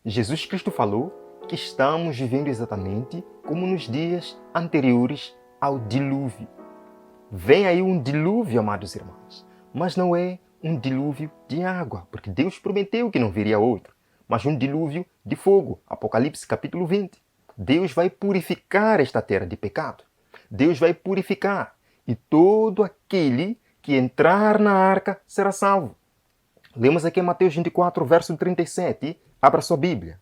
Jesus Cristo falou que estamos vivendo exatamente como nos dias anteriores ao dilúvio. Vem aí um dilúvio, amados irmãos, mas não é um dilúvio de água, porque Deus prometeu que não viria outro, mas um dilúvio de fogo. Apocalipse capítulo 20. Deus vai purificar esta terra de pecado. Deus vai purificar, e todo aquele que entrar na arca será salvo. Lemos aqui em Mateus 24, verso 37. Abra sua Bíblia.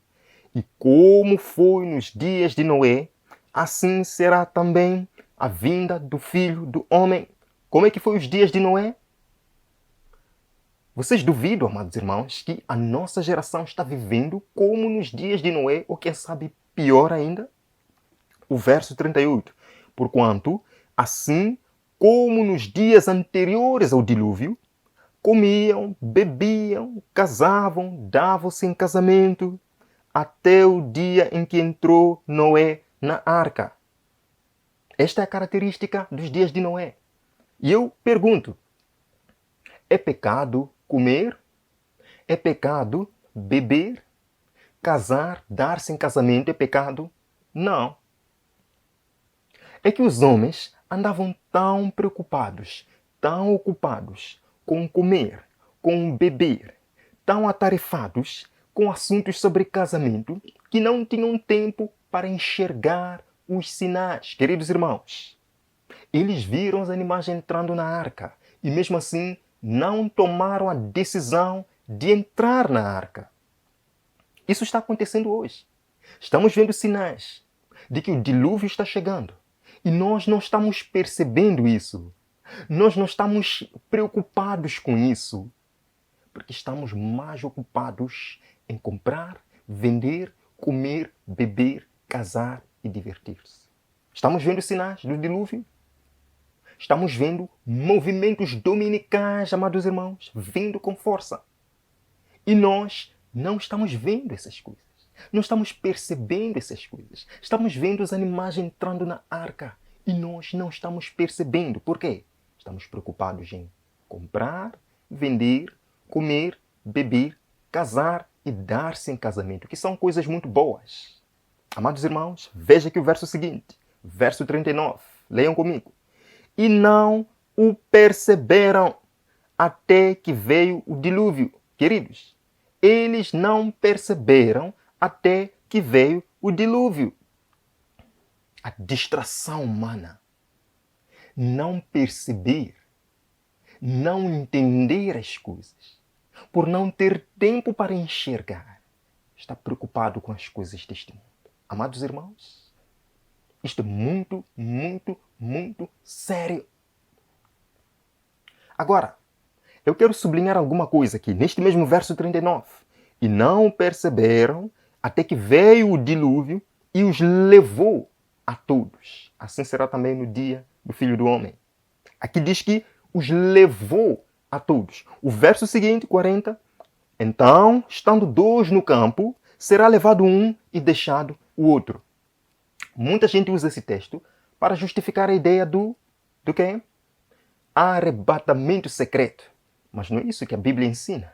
E como foi nos dias de Noé, assim será também a vinda do Filho do Homem. Como é que foi os dias de Noé? Vocês duvidam, amados irmãos, que a nossa geração está vivendo como nos dias de Noé, ou quem sabe pior ainda? O verso 38. Porquanto, assim como nos dias anteriores ao dilúvio, comiam, bebiam, casavam, davam-se em casamento, até o dia em que entrou Noé na arca. Esta é a característica dos dias de Noé. E eu pergunto, é pecado comer? É pecado beber? Casar, dar-se em casamento é pecado? Não. É que os homens andavam tão preocupados, tão ocupados com comer, com beber, tão atarefados com assuntos sobre casamento, que não tinham tempo para enxergar os sinais. Queridos irmãos, eles viram os animais entrando na arca e mesmo assim não tomaram a decisão de entrar na arca. Isso está acontecendo hoje. Estamos vendo sinais de que o dilúvio está chegando e nós não estamos percebendo isso. Nós não estamos preocupados com isso, porque estamos mais ocupados em comprar, vender, comer, beber, casar e divertir-se. Estamos vendo sinais do dilúvio? Estamos vendo movimentos dominicais, amados irmãos, vindo com força. E nós não estamos vendo essas coisas. Não estamos percebendo essas coisas. Estamos vendo os animais entrando na arca e nós não estamos percebendo. Por quê? Estamos preocupados em comprar, vender, comer, beber, casar e dar-se em casamento, que são coisas muito boas. Amados irmãos, veja aqui o verso seguinte, verso 39. Leiam comigo. E não o perceberam até que veio o dilúvio. Queridos, eles não perceberam até que veio o dilúvio. A distração humana, não perceber, não entender as coisas, por não ter tempo para enxergar, está preocupado com as coisas deste mundo. Amados irmãos, isto é muito, muito, muito sério. Agora, eu quero sublinhar alguma coisa aqui, neste mesmo verso 39. E não perceberam até que veio o dilúvio e os levou a todos. Assim será também no dia do Filho do Homem. Aqui diz que os levou a todos. O verso seguinte, 40. Então, estando dois no campo, será levado um e deixado o outro. Muita gente usa esse texto para justificar a ideia do quê? Arrebatamento secreto. Mas não é isso que a Bíblia ensina.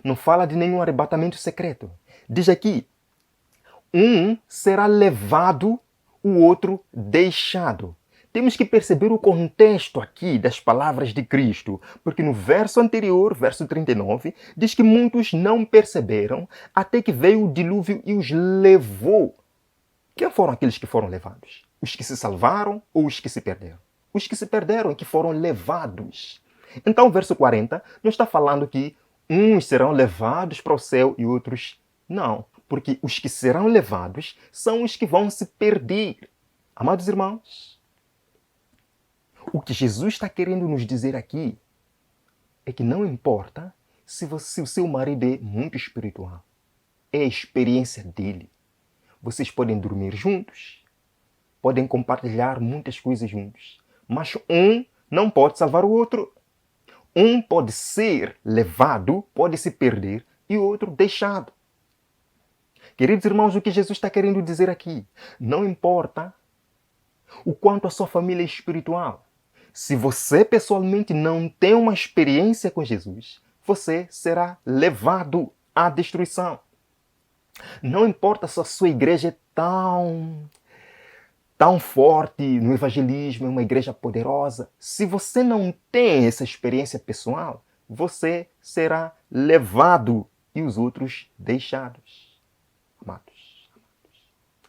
Não fala de nenhum arrebatamento secreto. Diz aqui, um será levado, o outro deixado. Temos que perceber o contexto aqui das palavras de Cristo, porque no verso anterior, verso 39, diz que muitos não perceberam até que veio o dilúvio e os levou. Quem foram aqueles que foram levados? Os que se salvaram ou os que se perderam? Os que se perderam e que foram levados. Então, o verso 40 não está falando que uns serão levados para o céu e outros não. Porque os que serão levados são os que vão se perder. Amados irmãos, o que Jesus está querendo nos dizer aqui é que não importa se o seu marido é muito espiritual. É a experiência dele. Vocês podem dormir juntos, podem compartilhar muitas coisas juntos, mas um não pode salvar o outro. Um pode ser levado, pode se perder, e o outro deixado. Queridos irmãos, o que Jesus está querendo dizer aqui? Não importa o quanto a sua família é espiritual. Se você pessoalmente não tem uma experiência com Jesus, você será levado à destruição. Não importa se a sua igreja é tão forte no evangelismo, é uma igreja poderosa. Se você não tem essa experiência pessoal, você será levado e os outros deixados. Amados.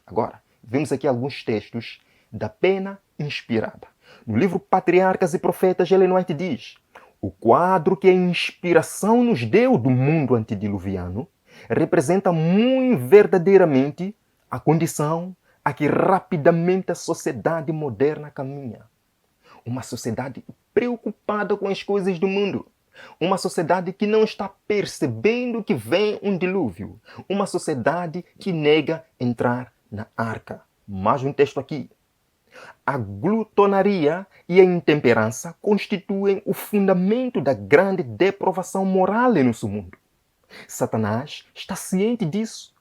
Agora, vemos aqui alguns textos da pena inspirada. No livro Patriarcas e Profetas, Ellen White diz: o quadro que a inspiração nos deu do mundo antediluviano representa muito verdadeiramente a condição a que rapidamente a sociedade moderna caminha. Uma sociedade preocupada com as coisas do mundo. Uma sociedade que não está percebendo que vem um dilúvio. Uma sociedade que nega entrar na arca. Mais um texto aqui. A glutonaria e a intemperança constituem o fundamento da grande depravação moral no nosso mundo. Satanás está ciente disso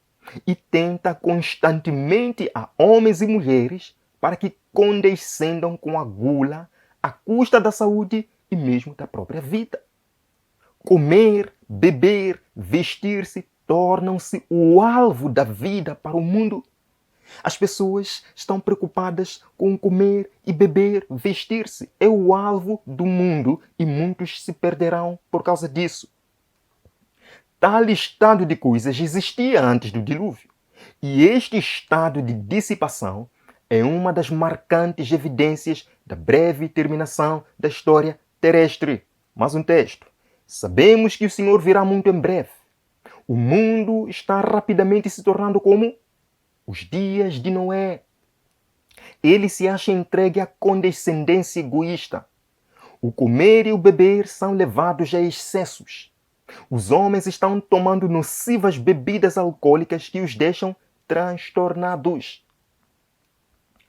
e tenta constantemente a homens e mulheres para que condescendam com a gula à custa da saúde e mesmo da própria vida. Comer, beber, vestir-se tornam-se o alvo da vida para o mundo. As pessoas estão preocupadas com comer e beber, vestir-se. É o alvo do mundo e muitos se perderão por causa disso. Tal estado de coisas existia antes do dilúvio. E este estado de dissipação é uma das marcantes evidências da breve terminação da história terrestre. Mais um texto. Sabemos que o Senhor virá muito em breve. O mundo está rapidamente se tornando como os dias de Noé. Ele se acha entregue à condescendência egoísta. O comer e o beber são levados a excessos. Os homens estão tomando nocivas bebidas alcoólicas que os deixam transtornados.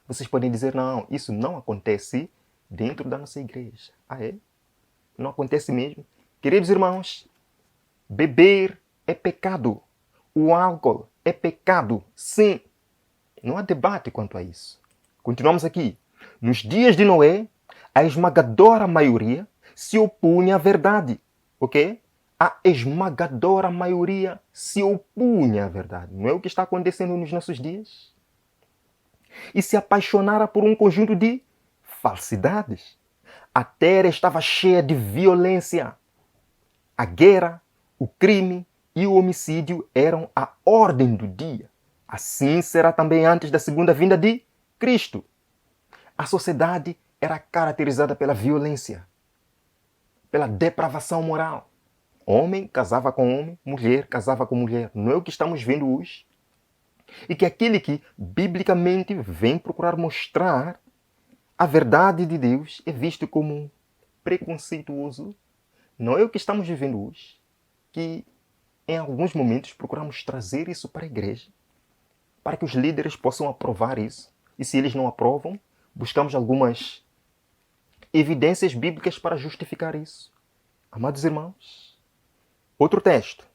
Vocês podem dizer, não, isso não acontece dentro da nossa igreja. Ah, é? Não acontece mesmo? Queridos irmãos, beber é pecado. O álcool é pecado, sim. Não há debate quanto a isso. Continuamos aqui. Nos dias de Noé, a esmagadora maioria se opunha à verdade. Ok? A esmagadora maioria se opunha à verdade. Não é o que está acontecendo nos nossos dias? E se apaixonara por um conjunto de falsidades. A terra estava cheia de violência. A guerra, o crime e o homicídio eram a ordem do dia. Assim será também antes da segunda vinda de Cristo. A sociedade era caracterizada pela violência, pela depravação moral. Homem casava com homem, mulher casava com mulher. Não é o que estamos vendo hoje? E que aquele que, biblicamente, vem procurar mostrar a verdade de Deus é visto como preconceituoso. Não é o que estamos vivendo hoje? Que, em alguns momentos, procuramos trazer isso para a igreja, para que os líderes possam aprovar isso. E se eles não aprovam, buscamos algumas evidências bíblicas para justificar isso. Amados irmãos, outro texto.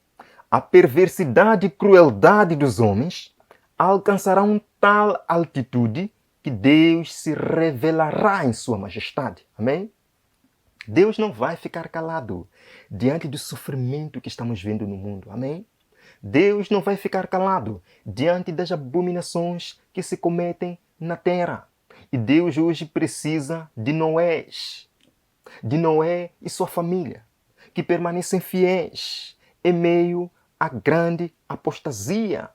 A perversidade e crueldade dos homens alcançarão tal altitude que Deus se revelará em sua majestade. Amém? Deus não vai ficar calado diante do sofrimento que estamos vendo no mundo. Amém? Deus não vai ficar calado diante das abominações que se cometem na terra. E Deus hoje precisa de Noé e sua família, que permanecem fiéis em meio à grande apostasia.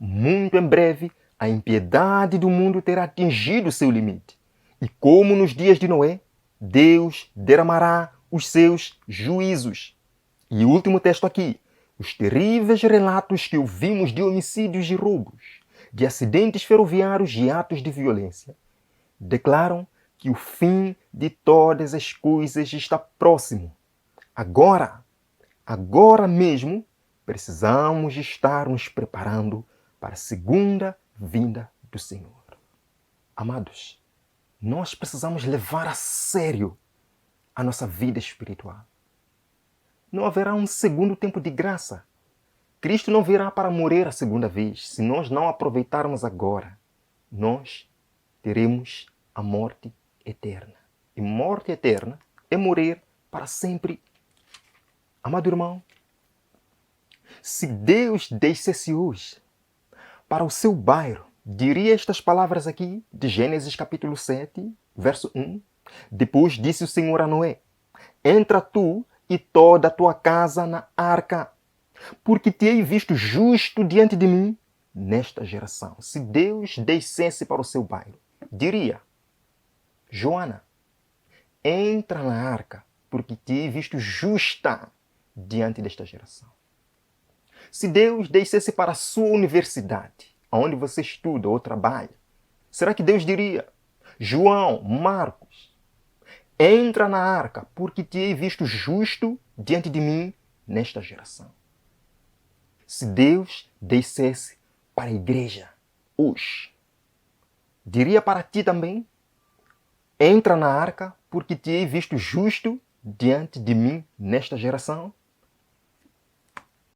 Muito em breve, a impiedade do mundo terá atingido seu limite. E como nos dias de Noé, Deus derramará os seus juízos. E o último texto aqui. Os terríveis relatos que ouvimos de homicídios e roubos, de acidentes ferroviários e atos de violência, declaram que o fim de todas as coisas está próximo. Agora mesmo, precisamos estar nos preparando para a segunda vinda do Senhor. Amados, nós precisamos levar a sério a nossa vida espiritual. Não haverá um segundo tempo de graça. Cristo não virá para morrer a segunda vez. Se nós não aproveitarmos agora, nós teremos a morte eterna. E morte eterna é morrer para sempre. Amado irmão, Se Deus descesse hoje para o seu bairro, diria estas palavras aqui de Gênesis capítulo 7, verso 1. Depois disse o Senhor a Noé: entra tu e toda a tua casa na arca, porque te hei visto justo diante de mim nesta geração. Se Deus descesse para o seu bairro, diria: Joana, entra na arca, porque te hei visto justa diante desta geração. Se Deus descesse para a sua universidade, onde você estuda ou trabalha, será que Deus diria: João, Marcos, entra na arca, porque te hei visto justo diante de mim nesta geração? Se Deus descesse para a igreja hoje, diria para ti também: entra na arca, porque te hei visto justo diante de mim nesta geração?